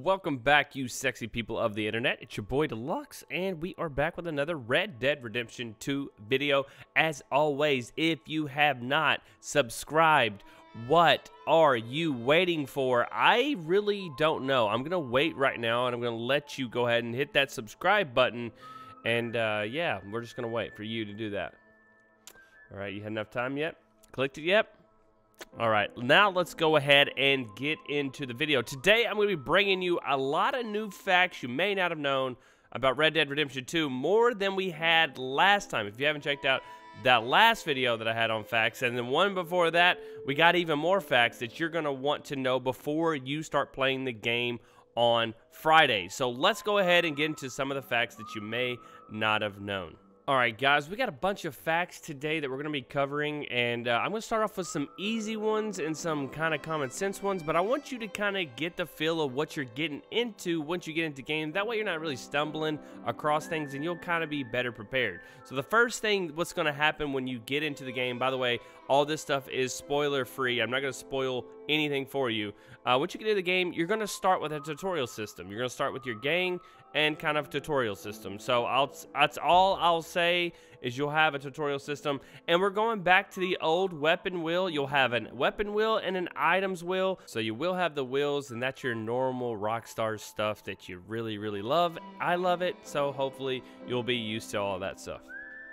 Welcome back, you sexy people of the internet. It's your boy Deluxe, and we are back with another Red Dead Redemption 2 video. As always, if you have not subscribed, what are you waiting for? I really don't know. I'm gonna wait right now, and I'm gonna let you go ahead and hit that subscribe button. And yeah, we're just gonna wait for you to do that. All right, you had enough time yet? Clicked it yet? All right, now let's go ahead and get into the video. Today, I'm going to be bringing you a lot of new facts you may not have known about Red Dead Redemption 2, more than we had last time. If you haven't checked out that last video that I had on facts, and then one before that, we got even more facts that you're going to want to know before you start playing the game on Friday. So let's go ahead and get into some of the facts that you may not have known. Alright guys, we got a bunch of facts today that we're going to be covering, and I'm going to start off with some easy ones and some kind of common sense ones, but I want you to kind of get the feel of what you're getting into once you get into game. That way you're not really stumbling across things and you'll kind of be better prepared. So the first thing, what's going to happen when you get into the game, by the way, all this stuff is spoiler free. I'm not going to spoil anything for you. Once you get into the game, you're going to start with a tutorial system. You're going to start with your gang and kind of tutorial system. So that's all I'll say is you'll have a tutorial system, and we're going back to the old weapon wheel. You'll have a weapon wheel and an items wheel. So you will have the wheels, and that's your normal Rockstar stuff that you really, really love. I love it, so hopefully you'll be used to all that stuff.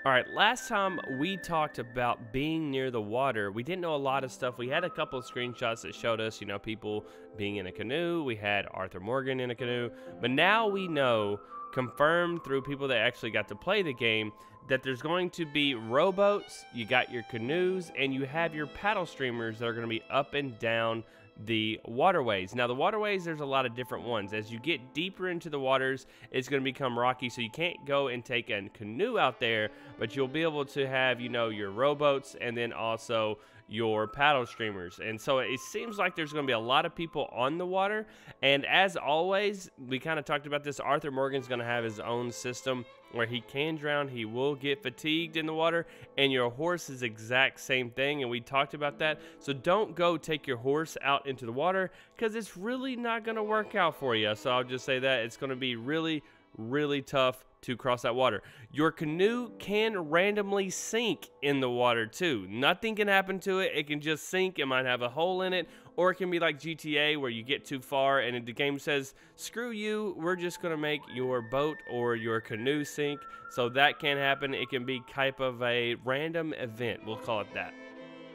Alright, last time we talked about being near the water. We didn't know a lot of stuff. We had a couple of screenshots that showed us, you know, people being in a canoe. We had Arthur Morgan in a canoe. But now we know, confirmed through people that actually got to play the game, that there's going to be rowboats, you got your canoes, and you have your paddle streamers that are going to be up and down the waterways. Now the waterways, there's a lot of different ones. As you get deeper into the waters, it's going to become rocky, so you can't go and take a canoe out there, but you'll be able to have, you know, your rowboats and then also your paddle streamers. And so it seems like there's going to be a lot of people on the water, and as always, we kind of talked about this, Arthur Morgan's going to have his own system where he can drown, he will get fatigued in the water, and your horse is exact same thing, and we talked about that. So don't go take your horse out into the water, because it's really not going to work out for you. So I'll just say that it's going to be really, really tough to cross that water. Your canoe can randomly sink in the water too. Nothing can happen to it. It can just sink. It might have a hole in it, or it can be like GTA where you get too far and the game says, screw you, we're just gonna make your boat or your canoe sink. So that can happen. It can be type of a random event, we'll call it that.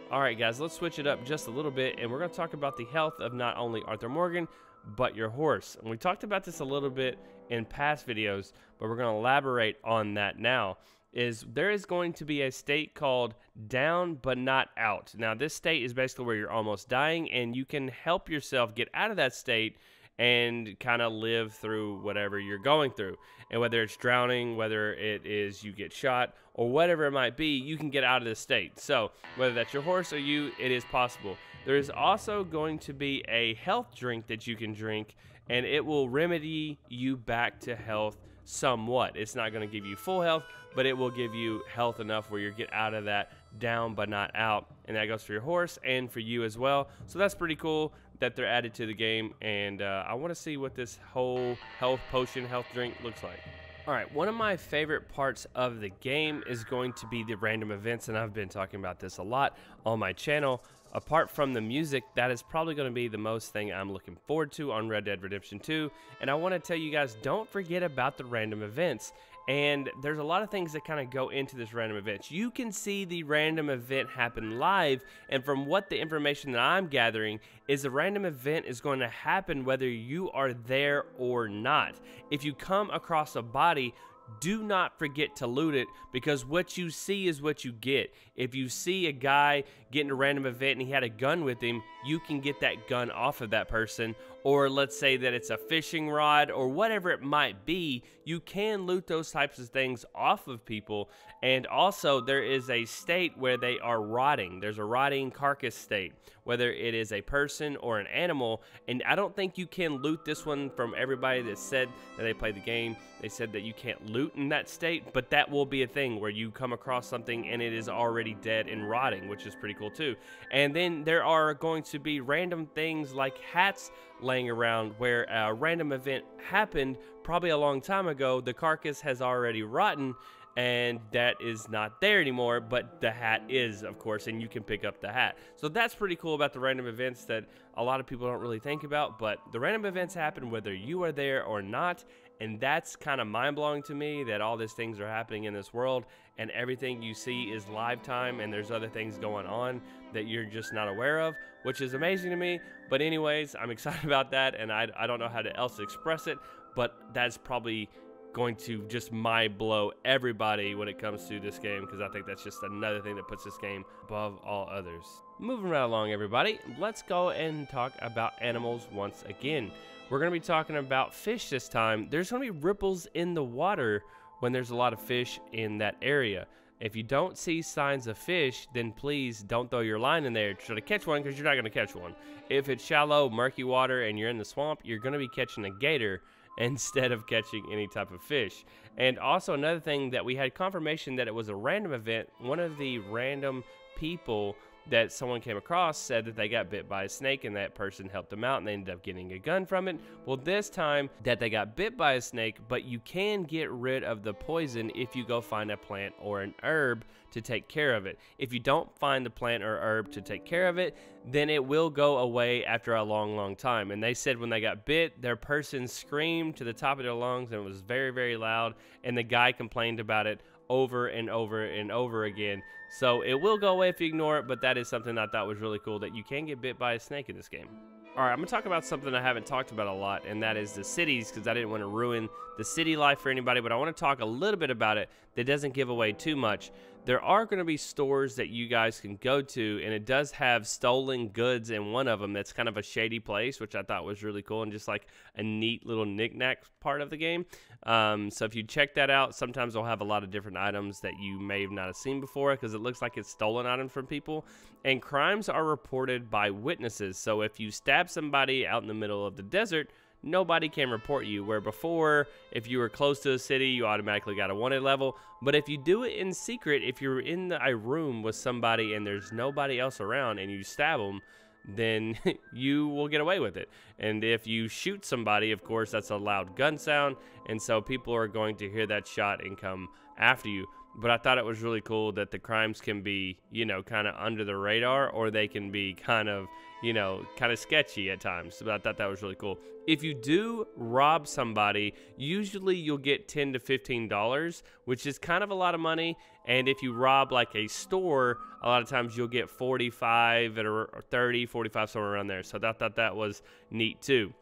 Alright guys, let's switch it up just a little bit, and we're going to talk about the health of not only Arthur Morgan, but your horse. And we talked about this a little bit in past videos, but we're going to elaborate on that now. There is going to be a state called down but not out. Now this state is basically where you're almost dying, and you can help yourself get out of that state and kind of live through whatever you're going through. And whether it's drowning, whether it is you get shot, or whatever it might be, you can get out of this state. So whether that's your horse or you, it is possible. There is also going to be a health drink that you can drink, and it will remedy you back to health somewhat. It's not going to give you full health, but it will give you health enough where you get out of that down but not out. And that goes for your horse and for you as well. So that's pretty cool that they're added to the game, and I want to see what this whole health potion, health drink looks like. Alright, one of my favorite parts of the game is going to be the random events, and I've been talking about this a lot on my channel. Apart from the music, that is probably going to be the most thing I'm looking forward to on Red Dead Redemption 2, and I want to tell you guys, don't forget about the random events. And there's a lot of things that kind of go into this random event. You can see the random event happen live, and from what the information that I'm gathering is the random event is going to happen whether you are there or not. If you come across a body, do not forget to loot it, because what you see is what you get. If you see a guy getting a random event and he had a gun with him, you can get that gun off of that person. Or let's say that it's a fishing rod or whatever it might be, you can loot those types of things off of people. And also there is a state where they are rotting. There's a rotting carcass state, whether it is a person or an animal. And I don't think you can loot this one from everybody that said that they played the game. They said that you can't loot in that state, but that will be a thing where you come across something and it is already dead and rotting, which is pretty cool too. And then there are going to be random things like hats laying laying around where a random event happened probably a long time ago. The carcass has already rotten, and that is not there anymore, but the hat is, of course, and you can pick up the hat. So that's pretty cool about the random events that a lot of people don't really think about, but the random events happen whether you are there or not, and that's kind of mind-blowing to me that all these things are happening in this world, and everything you see is live time, and there's other things going on that you're just not aware of, which is amazing to me. But anyways, I'm excited about that, and I don't know how to else express it, but that's probably going to just mind blow everybody when it comes to this game, because I think that's just another thing that puts this game above all others. Moving right along, everybody, let's go and talk about animals once again. We're going to be talking about fish this time. There's going to be ripples in the water when there's a lot of fish in that area. If you don't see signs of fish, then please don't throw your line in there to try to catch one, because you're not going to catch one. If it's shallow, murky water and you're in the swamp, you're going to be catching a gator instead of catching any type of fish. And also another thing that we had confirmation that it was a random event. One of the random people that someone came across said that they got bit by a snake, and that person helped them out and they ended up getting a gun from it. Well, this time that they got bit by a snake, but you can get rid of the poison if you go find a plant or an herb to take care of it. If you don't find the plant or herb to take care of it, then it will go away after a long time. And they said when they got bit, their person screamed to the top of their lungs, and it was very loud, and the guy complained about it over and over again. So it will go away if you ignore it, but that is something I thought was really cool, that you can get bit by a snake in this game. Alright, I'm going to talk about something I haven't talked about a lot, and that is the cities, because I didn't want to ruin the city life for anybody, but I want to talk a little bit about it that doesn't give away too much. There are going to be stores that you guys can go to, and it does have stolen goods in one of them that's kind of a shady place, which I thought was really cool and just like a neat little knick-knack part of the game. So if you check that out, sometimes they'll have a lot of different items that you may not have seen before, because it looks like it's stolen items from people. And crimes are reported by witnesses. So if you stab somebody out in the middle of the desert, nobody can report you, where before, if you were close to a city, you automatically got a wanted level. But if you do it in secret, if you're in a room with somebody and there's nobody else around and you stab them, then you will get away with it. And if you shoot somebody, of course, that's a loud gun sound, and so people are going to hear that shot and come after you. But I thought it was really cool that the crimes can be, you know, kind of under the radar, or they can be kind of, you know, kind of sketchy at times. So I thought that was really cool. If you do rob somebody, usually you'll get $10 to $15, which is kind of a lot of money. And if you rob like a store, a lot of times you'll get 45 or 30, 45, somewhere around there. So I thought that was neat too.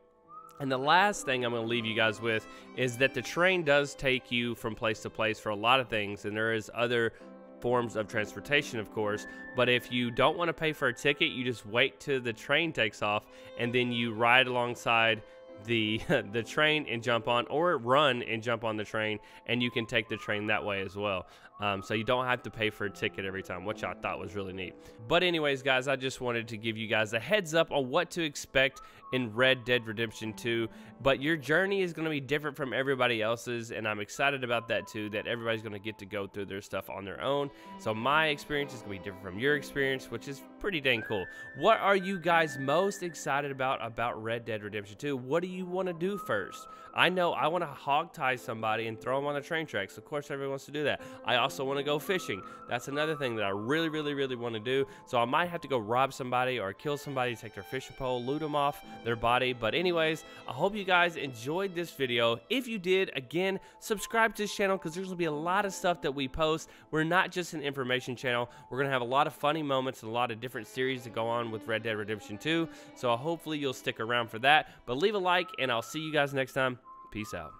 And the last thing I'm going to leave you guys with is that the train does take you from place to place for a lot of things, and there is other forms of transportation, of course. But if you don't want to pay for a ticket, you just wait till the train takes off, and then you ride alongside the train and jump on, or run and jump on the train, and you can take the train that way as well. So you don't have to pay for a ticket every time, which I thought was really neat. But anyways, guys, I just wanted to give you guys a heads up on what to expect in Red Dead Redemption 2. But your journey is going to be different from everybody else's, and I'm excited about that too, that everybody's going to get to go through their stuff on their own. So my experience is going to be different from your experience, which is pretty dang cool. What are you guys most excited about Red Dead Redemption 2? What do you want to do first? I know I want to hog tie somebody and throw them on the train tracks. Of course, everyone wants to do that. I also want to go fishing. That's another thing that I really want to do. So I might have to go rob somebody or kill somebody, take their fishing pole, loot them off their body. But anyways, I hope you guys enjoyed this video. If you did, again, subscribe to this channel, because there's going to be a lot of stuff that we post. We're not just an information channel. We're going to have a lot of funny moments and a lot of different series that go on with Red Dead Redemption 2. So hopefully you'll stick around for that. But leave a like, and I'll see you guys next time. Peace out.